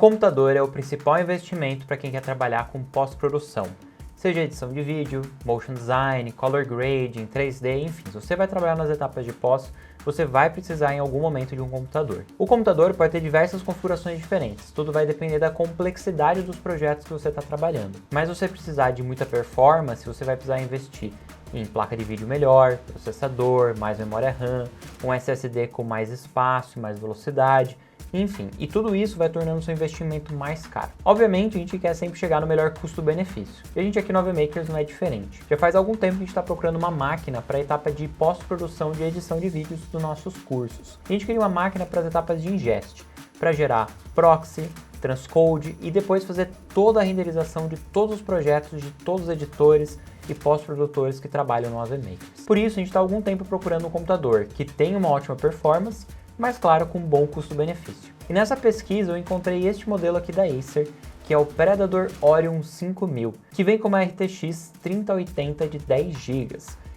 computador é o principal investimento para quem quer trabalhar com pós-produção, seja edição de vídeo, motion design, color grading, 3D, enfim, se você vai trabalhar nas etapas de pós, você vai precisar em algum momento de um computador. O computador pode ter diversas configurações diferentes, tudo vai depender da complexidade dos projetos que você está trabalhando. Mas se você precisar de muita performance, você vai precisar investir em placa de vídeo melhor, processador, mais memória RAM, um SSD com mais espaço, mais velocidade, enfim, e tudo isso vai tornando o seu investimento mais caro. Obviamente, a gente quer sempre chegar no melhor custo-benefício, e a gente aqui no AV Makers não é diferente. Já faz algum tempo que a gente está procurando uma máquina para a etapa de pós-produção de edição de vídeos dos nossos cursos. A gente queria uma máquina para as etapas de ingest, para gerar proxy, transcode e depois fazer toda a renderização de todos os projetos de todos os editores e pós-produtores que trabalham no AV Makers. Por isso, a gente está há algum tempo procurando um computador que tenha uma ótima performance, mas claro, com um bom custo-benefício. E nessa pesquisa eu encontrei este modelo aqui da Acer, que é o Predator Orion 5000, que vem com uma RTX 3080 de 10 GB.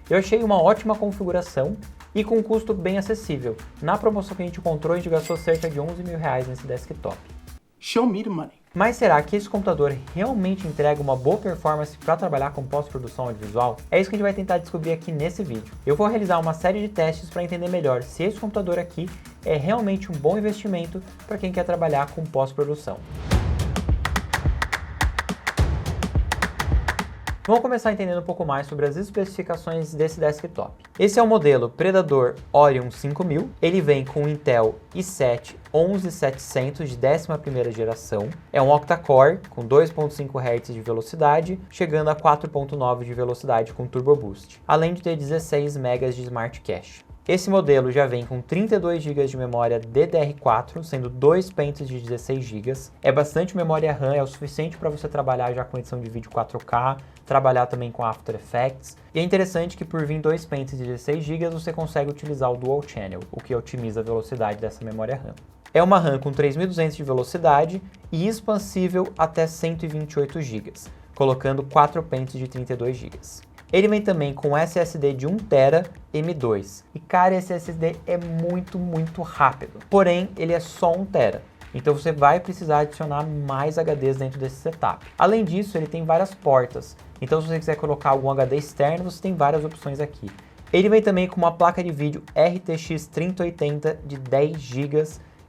Eu achei uma ótima configuração e com um custo bem acessível. Na promoção que a gente encontrou, a gente gastou cerca de R$11.000 nesse desktop. Show me the money. Mas será que esse computador realmente entrega uma boa performance para trabalhar com pós-produção audiovisual? É isso que a gente vai tentar descobrir aqui nesse vídeo. Eu vou realizar uma série de testes para entender melhor se esse computador aqui é realmente um bom investimento para quem quer trabalhar com pós-produção. Vamos começar entendendo um pouco mais sobre as especificações desse desktop. Esse é o modelo Predator Orion 5000, ele vem com Intel i7 11700 de 11ª geração, é um octa-core com 2.5 Hz de velocidade, chegando a 4.9 de velocidade com Turbo Boost, além de ter 16 MB de Smart Cache. Esse modelo já vem com 32 GB de memória DDR4, sendo 2 pentes de 16 GB. É bastante memória RAM, é o suficiente para você trabalhar já com edição de vídeo 4K, trabalhar também com After Effects. E é interessante que por vir 2 pentes de 16 GB você consegue utilizar o Dual Channel, o que otimiza a velocidade dessa memória RAM. É uma RAM com 3200 de velocidade e expansível até 128 GB, colocando 4 pentes de 32 GB. Ele vem também com SSD de 1TB M2. E cara, esse SSD é muito rápido. Porém, ele é só 1TB. Então você vai precisar adicionar mais HDs dentro desse setup. Além disso, ele tem várias portas. Então se você quiser colocar algum HD externo, você tem várias opções aqui. Ele vem também com uma placa de vídeo RTX 3080 de 10 GB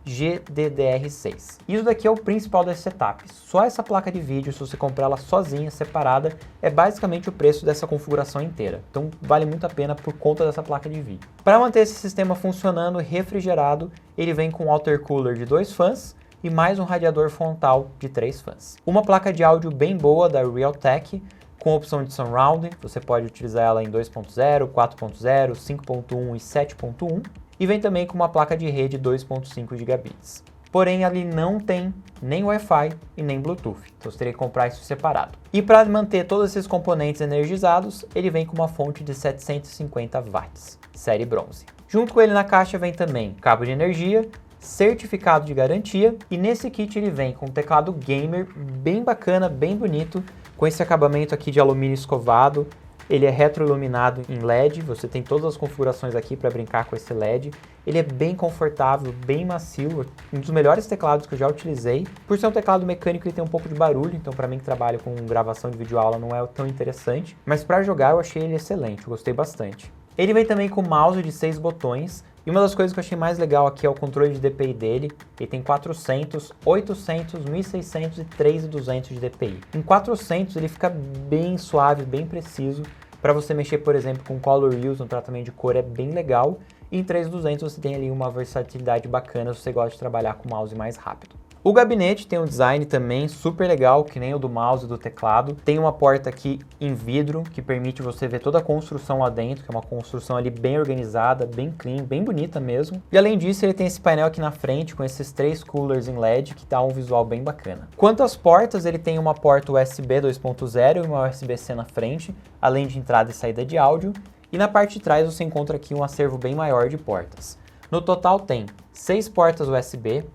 GDDR6. Isso daqui é o principal desse setup. Só essa placa de vídeo, se você comprar ela sozinha, separada, é basicamente o preço dessa configuração inteira. Então vale muito a pena por conta dessa placa de vídeo. Para manter esse sistema funcionando refrigerado, ele vem com um water cooler de 2 fãs e mais um radiador frontal de 3 fãs. Uma placa de áudio bem boa da Realtek, com opção de surround, você pode utilizar ela em 2.0, 4.0, 5.1 e 7.1. E vem também com uma placa de rede 2.5 gigabits. Porém, ali não tem nem Wi-Fi e nem Bluetooth, então você teria que comprar isso separado. E para manter todos esses componentes energizados, ele vem com uma fonte de 750 watts, série bronze. Junto com ele na caixa vem também cabo de energia, certificado de garantia, e nesse kit ele vem com um teclado gamer bem bacana, bem bonito, com esse acabamento aqui de alumínio escovado. Ele é retroiluminado em LED, você tem todas as configurações aqui para brincar com esse LED. Ele é bem confortável, bem macio, um dos melhores teclados que eu já utilizei. Por ser um teclado mecânico, ele tem um pouco de barulho, então para mim que trabalho com gravação de videoaula não é tão interessante. Mas para jogar eu achei ele excelente, eu gostei bastante. Ele vem também com mouse de 6 botões. E uma das coisas que eu achei mais legal aqui é o controle de DPI dele. Ele tem 400, 800, 1600 e 3200 de DPI. Em 400 ele fica bem suave, bem preciso. Para você mexer, por exemplo, com Color Wheels no tratamento de cor é bem legal. E em 3200 você tem ali uma versatilidade bacana se você gosta de trabalhar com mouse mais rápido. O gabinete tem um design também super legal, que nem o do mouse e do teclado. Tem uma porta aqui em vidro, que permite você ver toda a construção lá dentro, que é uma construção ali bem organizada, bem clean, bem bonita mesmo. E além disso, ele tem esse painel aqui na frente, com esses 3 coolers em LED, que dá um visual bem bacana. Quanto às portas, ele tem uma porta USB 2.0 e uma USB-C na frente, além de entrada e saída de áudio. E na parte de trás você encontra aqui um acervo bem maior de portas. No total tem 6 portas USB,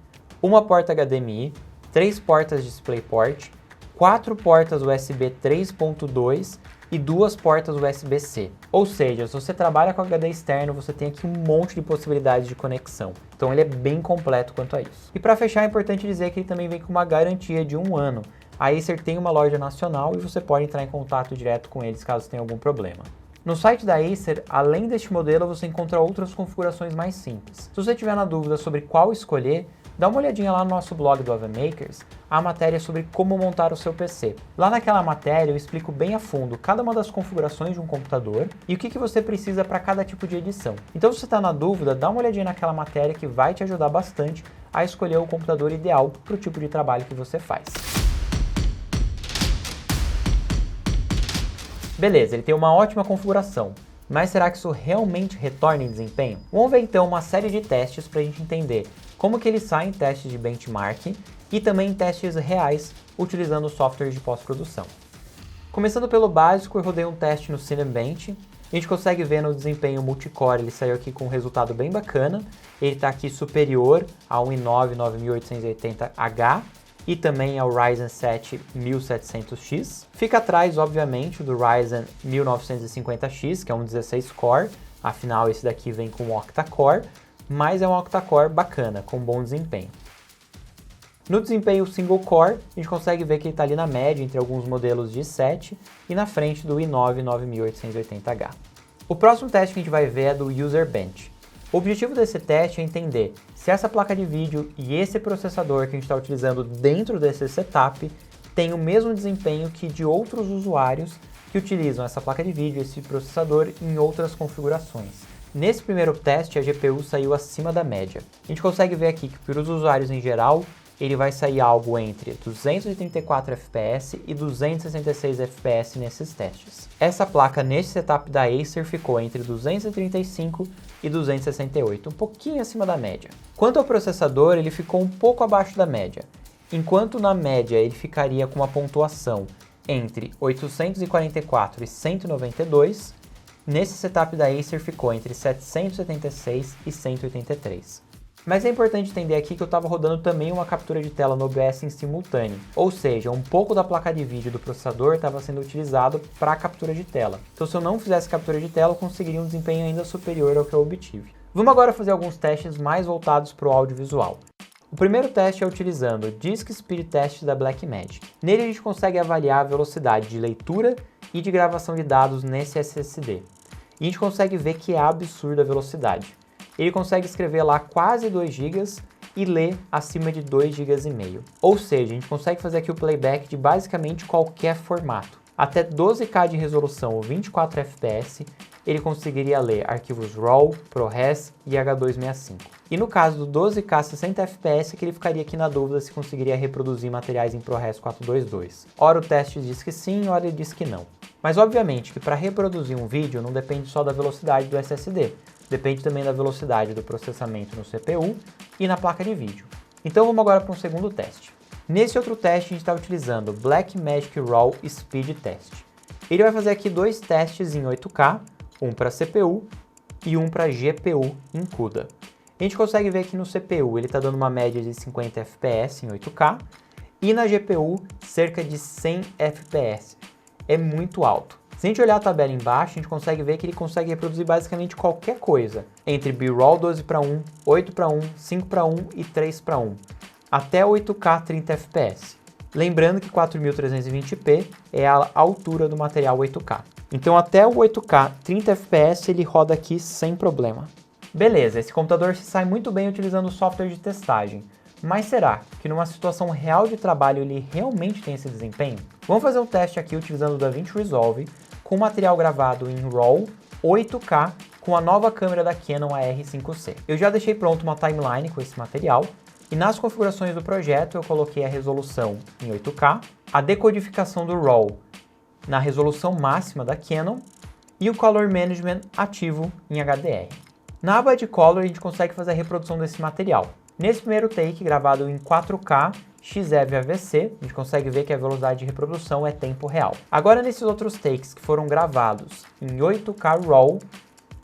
uma porta HDMI, 3 portas DisplayPort, 4 portas USB 3.2 e 2 portas USB-C. Ou seja, se você trabalha com HD externo, você tem aqui um monte de possibilidades de conexão. Então ele é bem completo quanto a isso. E para fechar, é importante dizer que ele também vem com uma garantia de 1 ano. A Acer tem uma loja nacional e você pode entrar em contato direto com eles caso tenha algum problema. No site da Acer, além deste modelo, você encontra outras configurações mais simples. Se você tiver na dúvida sobre qual escolher, dá uma olhadinha lá no nosso blog do AVMakers, a matéria sobre como montar o seu PC. Lá naquela matéria eu explico bem a fundo cada uma das configurações de um computador e o que você precisa para cada tipo de edição. Então se você está na dúvida, dá uma olhadinha naquela matéria que vai te ajudar bastante a escolher o computador ideal para o tipo de trabalho que você faz. Beleza, ele tem uma ótima configuração, mas será que isso realmente retorna em desempenho? Vamos ver então uma série de testes para a gente entender como que ele sai em testes de benchmark e também em testes reais utilizando softwares de pós-produção. Começando pelo básico, eu rodei um teste no Cinebench. A gente consegue ver no desempenho multicore, ele saiu aqui com um resultado bem bacana. Ele está aqui superior ao i9 9880H e também ao Ryzen 7 1700X. Fica atrás, obviamente, do Ryzen 1950X, que é um 16 core, afinal esse daqui vem com um octa-core, mas é um octa-core bacana, com bom desempenho. No desempenho single core, a gente consegue ver que ele está ali na média entre alguns modelos de i7 e na frente do i9 9880H. O próximo teste que a gente vai ver é do User Bench. O objetivo desse teste é entender se essa placa de vídeo e esse processador que a gente está utilizando dentro desse setup tem o mesmo desempenho que de outros usuários que utilizam essa placa de vídeo e esse processador em outras configurações. Nesse primeiro teste, a GPU saiu acima da média. A gente consegue ver aqui que para os usuários em geral, ele vai sair algo entre 234 FPS e 266 FPS nesses testes. Essa placa nesse setup da Acer ficou entre 235 e 268, um pouquinho acima da média. Quanto ao processador, ele ficou um pouco abaixo da média, enquanto na média ele ficaria com uma pontuação entre 844 e 192, nesse setup da Acer ficou entre 776 e 183. Mas é importante entender aqui que eu estava rodando também uma captura de tela no OBS em simultâneo, ou seja, um pouco da placa de vídeo do processador estava sendo utilizado para a captura de tela. Então se eu não fizesse captura de tela, eu conseguiria um desempenho ainda superior ao que eu obtive. Vamos agora fazer alguns testes mais voltados para o audiovisual. O primeiro teste é utilizando o Disk Speed Test da Blackmagic. Nele a gente consegue avaliar a velocidade de leitura e de gravação de dados nesse SSD. E a gente consegue ver que é absurda a velocidade. Ele consegue escrever lá quase 2 GB e ler acima de 2,5 GB. Ou seja, a gente consegue fazer aqui o playback de basicamente qualquer formato. Até 12K de resolução ou 24 FPS, ele conseguiria ler arquivos RAW, ProRes e H265. E no caso do 12K 60 FPS, que ele ficaria aqui na dúvida se conseguiria reproduzir materiais em ProRes 422. Ora o teste diz que sim, ora ele diz que não. Mas obviamente que para reproduzir um vídeo não depende só da velocidade do SSD, depende também da velocidade do processamento no CPU e na placa de vídeo. Então vamos agora para um segundo teste. Nesse outro teste a gente está utilizando o Blackmagic Raw Speed Test. Ele vai fazer aqui 2 testes em 8K, um para CPU e um para GPU em CUDA. A gente consegue ver que no CPU ele está dando uma média de 50 FPS em 8K e na GPU cerca de 100 FPS. É muito alto. Se a gente olhar a tabela embaixo, a gente consegue ver que ele consegue reproduzir basicamente qualquer coisa, entre B-RAW 12:1, 8:1, 5:1 e 3:1, até 8K 30 FPS. Lembrando que 4320p é a altura do material 8K. Então até o 8K 30 FPS ele roda aqui sem problema. Beleza, esse computador se sai muito bem utilizando o software de testagem. Mas será que numa situação real de trabalho ele realmente tem esse desempenho? Vamos fazer um teste aqui utilizando o DaVinci Resolve com material gravado em RAW 8K com a nova câmera da Canon AR5C. Eu já deixei pronto uma timeline com esse material e nas configurações do projeto eu coloquei a resolução em 8K, a decodificação do RAW na resolução máxima da Canon e o Color Management ativo em HDR. Na aba de Color a gente consegue fazer a reprodução desse material. Nesse primeiro take, gravado em 4K, XEV AVC, a gente consegue ver que a velocidade de reprodução é tempo real. Agora, nesses outros takes que foram gravados em 8K RAW,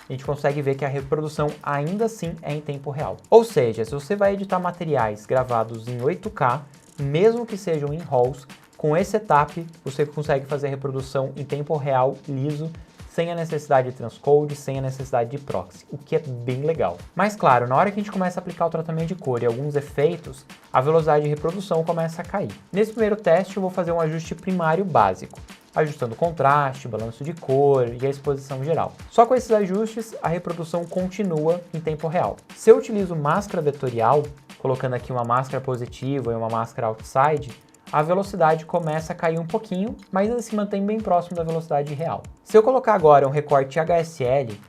a gente consegue ver que a reprodução ainda assim é em tempo real. Ou seja, se você vai editar materiais gravados em 8K, mesmo que sejam em RAWs, com esse setup você consegue fazer a reprodução em tempo real liso, sem a necessidade de transcode, sem a necessidade de proxy, o que é bem legal. Mas claro, na hora que a gente começa a aplicar o tratamento de cor e alguns efeitos, a velocidade de reprodução começa a cair. Nesse primeiro teste eu vou fazer um ajuste primário básico, ajustando o contraste, balanço de cor e a exposição geral. Só com esses ajustes, a reprodução continua em tempo real. Se eu utilizo máscara vetorial, colocando aqui uma máscara positiva e uma máscara outside, a velocidade começa a cair um pouquinho, mas ainda se mantém bem próximo da velocidade real. Se eu colocar agora um recorte HSL,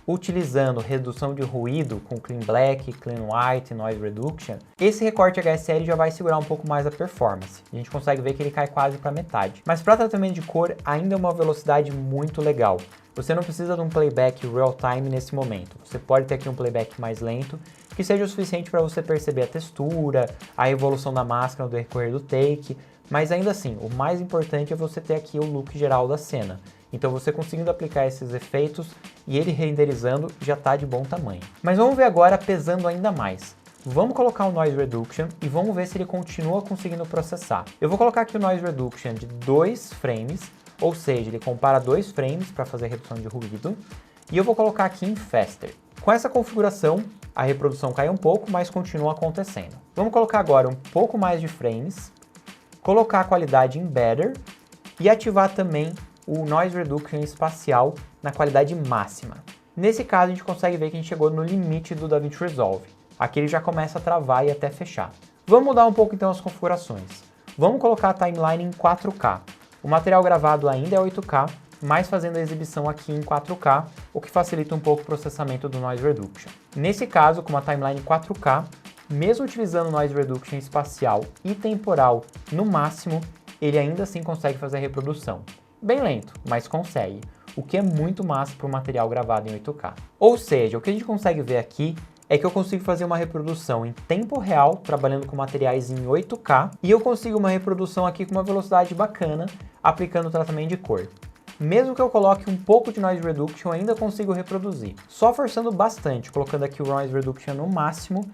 utilizando redução de ruído com Clean Black, Clean White, Noise Reduction, esse recorte HSL já vai segurar um pouco mais a performance. A gente consegue ver que ele cai quase para metade. Mas para tratamento de cor, ainda é uma velocidade muito legal. Você não precisa de um playback real-time nesse momento. Você pode ter aqui um playback mais lento, que seja o suficiente para você perceber a textura, a evolução da máscara no decorrer do take, mas ainda assim, o mais importante é você ter aqui o look geral da cena. Então você conseguindo aplicar esses efeitos e ele renderizando já está de bom tamanho. Mas vamos ver agora pesando ainda mais. Vamos colocar o Noise Reduction e vamos ver se ele continua conseguindo processar. Eu vou colocar aqui o Noise Reduction de 2 frames, ou seja, ele compara 2 frames para fazer redução de ruído, e eu vou colocar aqui em Faster. Com essa configuração, a reprodução cai um pouco, mas continua acontecendo. Vamos colocar agora um pouco mais de frames, colocar a qualidade em Better e ativar também o Noise Reduction espacial na qualidade máxima. Nesse caso, a gente consegue ver que a gente chegou no limite do DaVinci Resolve. Aqui ele já começa a travar e até fechar. Vamos mudar um pouco então as configurações. Vamos colocar a timeline em 4K. O material gravado ainda é 8K, mas fazendo a exibição aqui em 4K, o que facilita um pouco o processamento do Noise Reduction. Nesse caso, com uma timeline 4K, mesmo utilizando Noise Reduction espacial e temporal no máximo, ele ainda assim consegue fazer a reprodução. Bem lento, mas consegue, o que é muito massa para um material gravado em 8K. Ou seja, o que a gente consegue ver aqui é que eu consigo fazer uma reprodução em tempo real, trabalhando com materiais em 8K, e eu consigo uma reprodução aqui com uma velocidade bacana, aplicando o tratamento de cor. Mesmo que eu coloque um pouco de Noise Reduction, eu ainda consigo reproduzir. Só forçando bastante, colocando aqui o Noise Reduction no máximo,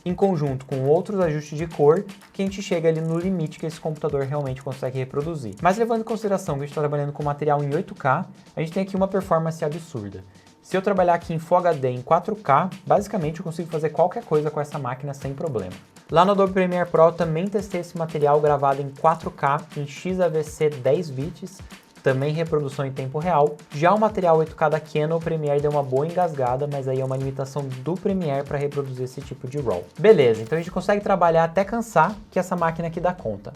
em conjunto com outros ajustes de cor, que a gente chega ali no limite que esse computador realmente consegue reproduzir. Mas levando em consideração que a gente está trabalhando com material em 8K, a gente tem aqui uma performance absurda. Se eu trabalhar aqui em Full HD em 4K, basicamente eu consigo fazer qualquer coisa com essa máquina sem problema. Lá no Adobe Premiere Pro eu também testei esse material gravado em 4K em XAVC 10 bits, também reprodução em tempo real. Já o material 8K da Canon, o Premiere deu uma boa engasgada, mas aí é uma limitação do Premiere para reproduzir esse tipo de RAW. Beleza, então a gente consegue trabalhar até cansar, que essa máquina aqui dá conta.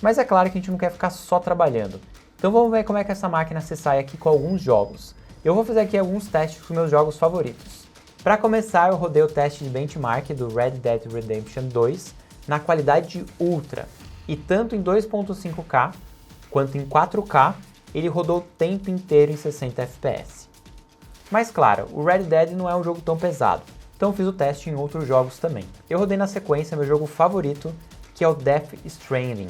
Mas é claro que a gente não quer ficar só trabalhando. Então vamos ver como é que essa máquina se sai aqui com alguns jogos. Eu vou fazer aqui alguns testes com meus jogos favoritos. Para começar, eu rodei o teste de benchmark do Red Dead Redemption 2 na qualidade Ultra, e tanto em 2.5K quanto em 4K, ele rodou o tempo inteiro em 60 FPS. Mas claro, o Red Dead não é um jogo tão pesado, então fiz o teste em outros jogos também. Eu rodei na sequência meu jogo favorito, que é o Death Stranding.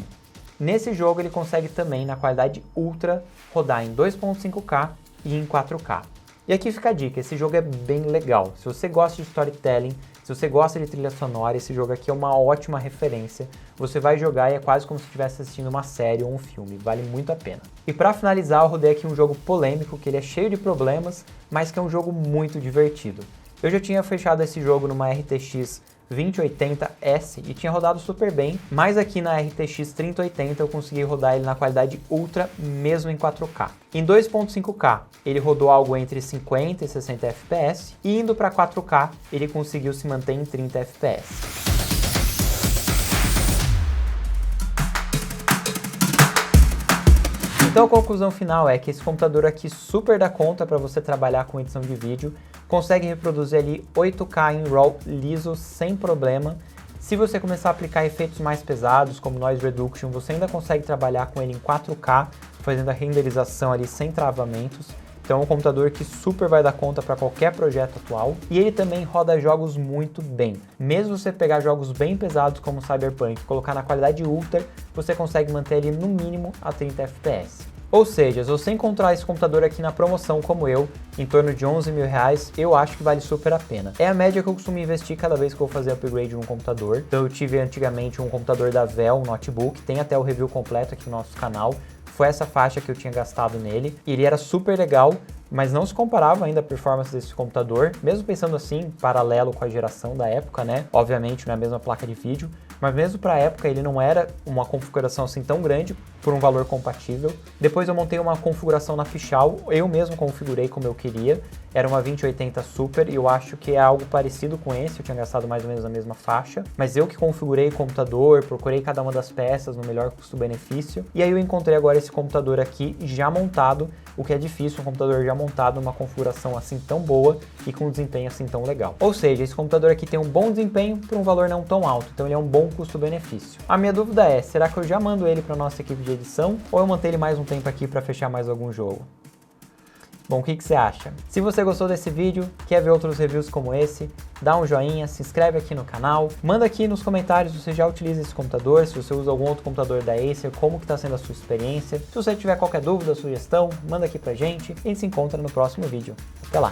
Nesse jogo ele consegue também, na qualidade Ultra, rodar em 2.5K e em 4K. E aqui fica a dica, esse jogo é bem legal. Se você gosta de storytelling, se você gosta de trilha sonora, esse jogo aqui é uma ótima referência. Você vai jogar e é quase como se estivesse assistindo uma série ou um filme, vale muito a pena. E para finalizar, eu rodei aqui um jogo polêmico, que ele é cheio de problemas, mas que é um jogo muito divertido. Eu já tinha fechado esse jogo numa RTX 2080S e tinha rodado super bem, mas aqui na RTX 3080 eu consegui rodar ele na qualidade Ultra, mesmo em 4K. Em 2.5K ele rodou algo entre 50 e 60 FPS, e indo para 4K ele conseguiu se manter em 30 FPS. Então a conclusão final é que esse computador aqui super dá conta para você trabalhar com edição de vídeo, consegue reproduzir ali 8K em RAW liso sem problema. Se você começar a aplicar efeitos mais pesados, como Noise Reduction, você ainda consegue trabalhar com ele em 4K, fazendo a renderização ali sem travamentos. Então é um computador que super vai dar conta para qualquer projeto atual, e ele também roda jogos muito bem. Mesmo você pegar jogos bem pesados como Cyberpunk e colocar na qualidade Ultra, você consegue manter ele no mínimo a 30 FPS. Ou seja, se você encontrar esse computador aqui na promoção como eu, em torno de 11 mil reais, eu acho que vale super a pena. É a média que eu costumo investir cada vez que eu vou fazer upgrade de um computador. Então eu tive antigamente um computador da Dell, um notebook, tem até o review completo aqui no nosso canal. Foi essa faixa que eu tinha gastado nele, e ele era super legal, mas não se comparava ainda a performance desse computador, mesmo pensando assim, paralelo com a geração da época, né? Obviamente não é a mesma placa de vídeo, mas mesmo para a época ele não era uma configuração assim tão grande por um valor compatível. Depois eu montei uma configuração na Fichal, eu mesmo configurei como eu queria, era uma 2080 Super e eu acho que é algo parecido com esse, eu tinha gastado mais ou menos na mesma faixa, mas eu que configurei o computador, procurei cada uma das peças no melhor custo-benefício, e aí eu encontrei agora esse computador aqui já montado, o que é difícil, um computador já montado numa configuração assim tão boa e com um desempenho assim tão legal. Ou seja, esse computador aqui tem um bom desempenho por um valor não tão alto, então ele é um bom custo-benefício. A minha dúvida é, será que eu já mando ele para nossa equipe de edição ou eu manter ele mais um tempo aqui para fechar mais algum jogo? Bom, o que você acha? Se você gostou desse vídeo, quer ver outros reviews como esse, dá um joinha, se inscreve aqui no canal, manda aqui nos comentários se você já utiliza esse computador, se você usa algum outro computador da Acer, como que está sendo a sua experiência. Se você tiver qualquer dúvida, sugestão, manda aqui pra gente e a gente se encontra no próximo vídeo. Até lá!